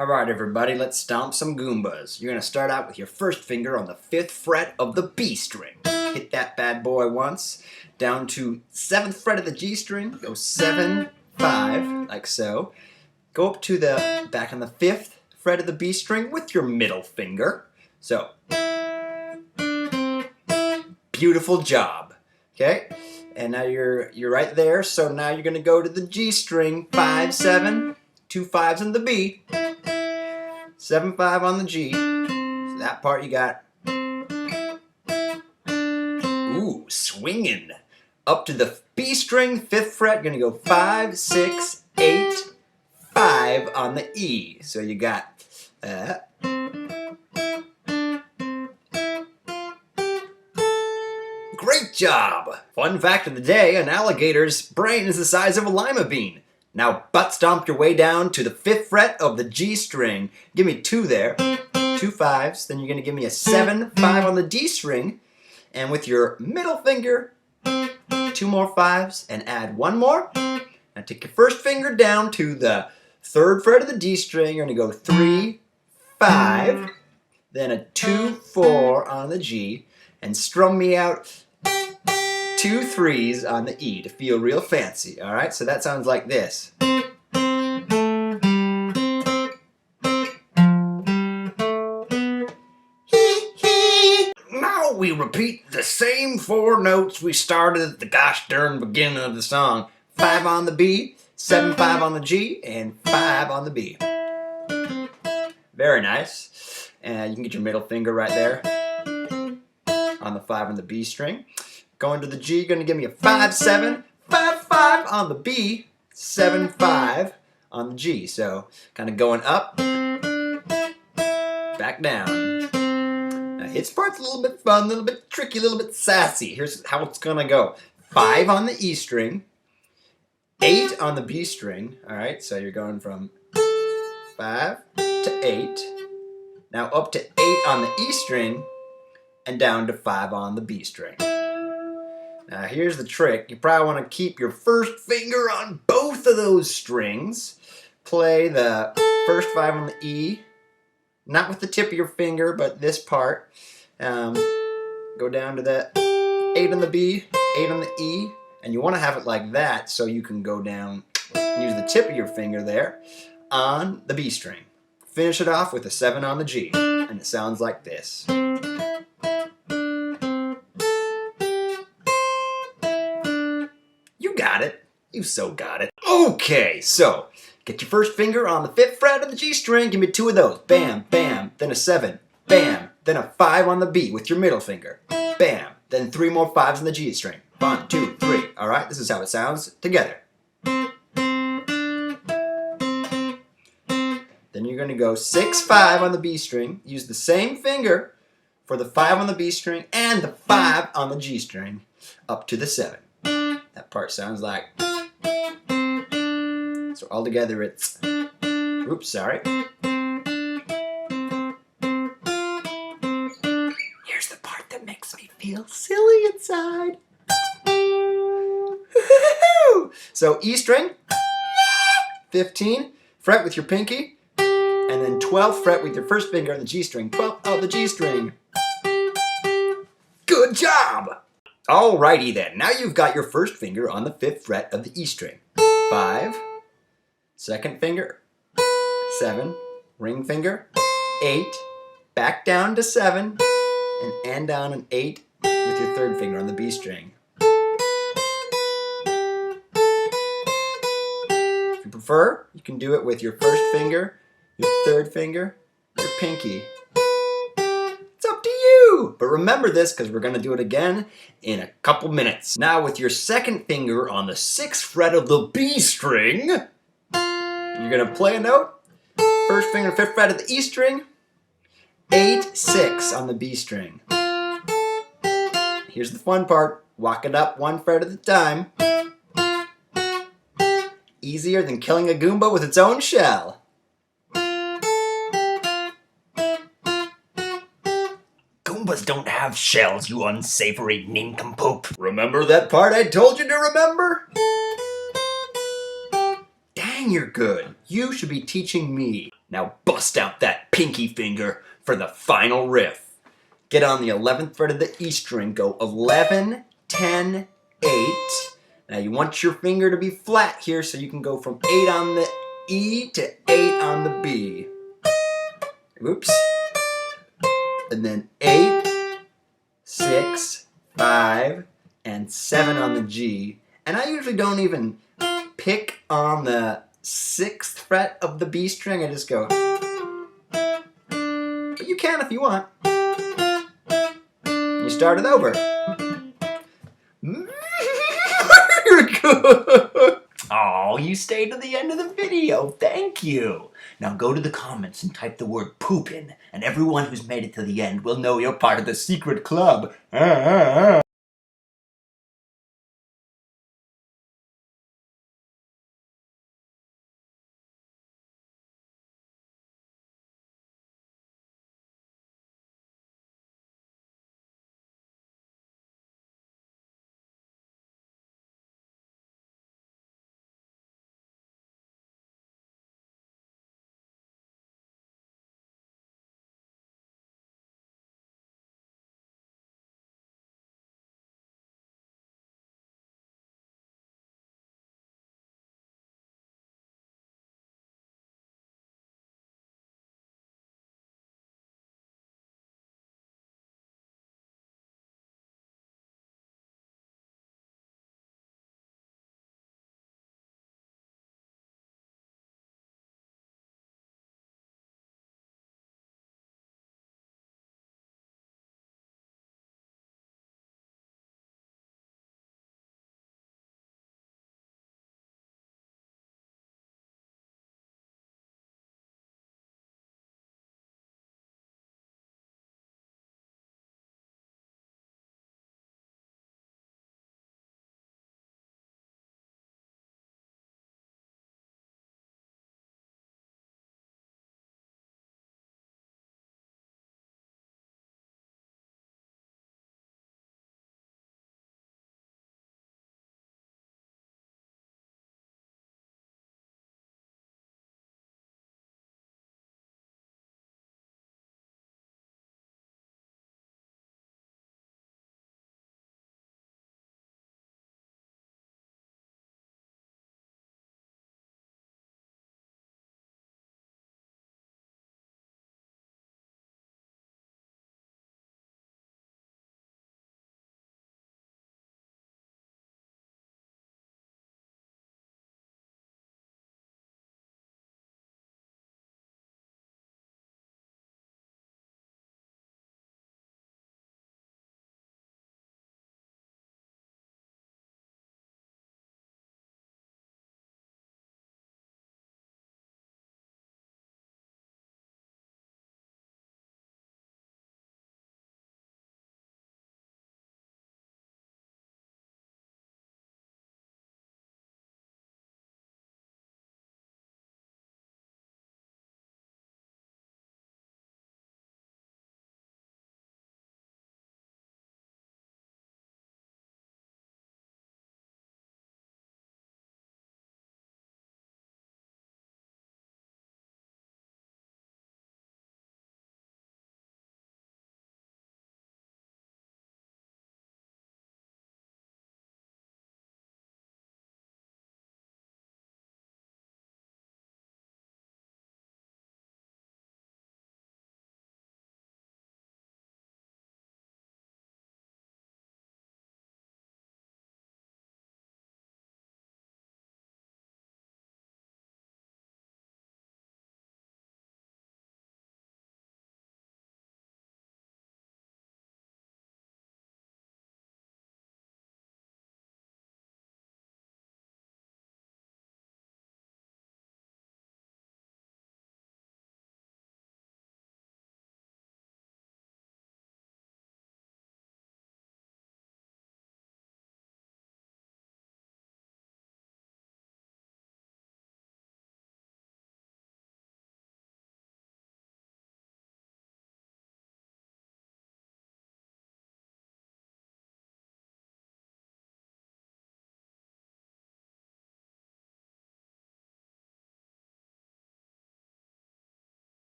Alright everybody, let's stomp some Goombas. You're going to start out with your first finger on the 5th fret of the B string. Hit that bad boy once. Down to 7th fret of the G string. Go 7, 5, like so. Go up to the back on the 5th fret of the B string with your middle finger. So, beautiful job. Okay? And now you're right there, so now you're going to go to the G string. 5, 7, 2 5s on the B. 7, 5 on the G. So that part you got. Ooh, swinging. Up to the B string, 5th fret, you're going to go 5, 6, 8, 5 on the E. So you got Great job! Fun fact of the day, an alligator's brain is the size of a lima bean. Now butt stomp your way down to the 5th fret of the G string. Give me 2 there, 2 5s, then you're going to give me a 7, 5 on the D string, and with your middle finger, 2 more 5s, and add 1 more. Now take your first finger down to the 3rd fret of the D string, you're going to go 3, 5, then a 2, 4 on the G, and strum me out 2 3s on the E to feel real fancy. Alright, so that sounds like this. Now we repeat the same 4 notes we started at the gosh darn beginning of the song. 5 on the B, 7 5 on the G, and 5 on the B. Very nice. And you can get your middle finger right there on the 5 on the B string. Going to the G, you're going to give me a 5 7, 5 5 on the B, 7 5 on the G. So kind of going up, back down. Now hits part's a little bit fun, a little bit tricky, a little bit sassy. Here's how it's going to go. 5 on the E string, 8 on the B string. Alright, so you're going from 5 to 8. Now up to 8 on the E string, and down to 5 on the B string. Now here's the trick. You probably want to keep your first finger on both of those strings. Play the first 5 on the E, not with the tip of your finger, but this part. Go down to the 8 on the B, 8 on the E, and you want to have it like that so you can go down, use the tip of your finger there, on the B string. Finish it off with a 7 on the G, and it sounds like this. You got it. You so got it. Okay, so get your first finger on the 5th fret of the G string. Give me 2 of those. Bam, bam. Then a 7. Bam. Then a 5 on the B with your middle finger. Bam. Then 3 more 5s on the G string. 1, 2, 3. All right, this is how it sounds together. Then you're going to go 6, 5 on the B string. Use the same finger for the 5 on the B string and the 5 on the G string up to the 7. That part sounds like. So all together it's. Oops, sorry. Here's the part that makes me feel silly inside. So E string, 15, fret with your pinky, and then 12th fret with your first finger on the G string, 12th of the G string. Good job! Alrighty then, now you've got your first finger on the 5th fret of the E string. 5, 2nd finger, 7, ring finger, 8, back down to 7, and end on an 8 with your 3rd finger on the B string. If you prefer, you can do it with your first finger, your 3rd finger, your pinky. It's up to you! But remember this because we're going to do it again in a couple minutes. Now with your 2nd finger on the 6th fret of the B string, you're going to play a note first finger to 5th fret of the E string, 8, 6 on the B string. Here's the fun part. Walk it up 1 fret at a time. Easier than killing a Goomba with its own shell. Goombas don't have shells, you unsavory nincompoop. Remember that part I told you to remember? Dang, you're good. You should be teaching me. Now bust out that pinky finger for the final riff. Get on the 11th fret of the E string, go 11, 10, 8. Now you want your finger to be flat here so you can go from 8 on the E to 8 on the B. Oops. And then 8, 6, 5, and 7 on the G. And I usually don't even pick on the 6th fret of the B string. I just go. But you can if you want. You start it over. You're good. Oh, you stayed to the end of the video. Thank you. Now go to the comments and type the word poop in, and everyone who's made it to the end will know you're part of the secret club.